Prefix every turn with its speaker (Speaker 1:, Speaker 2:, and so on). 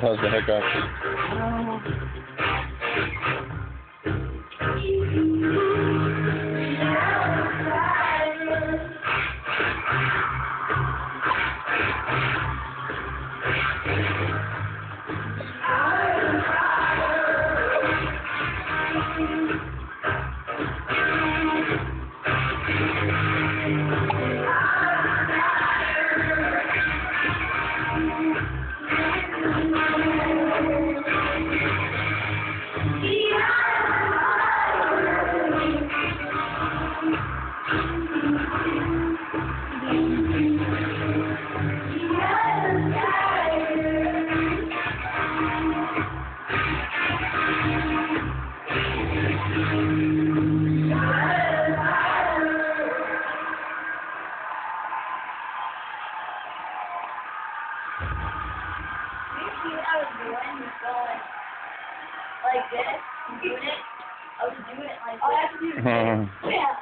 Speaker 1: has the hiccup.
Speaker 2: I was doing was going like this, doing it. I was doing it like this.
Speaker 1: Mhm.
Speaker 2: Yeah.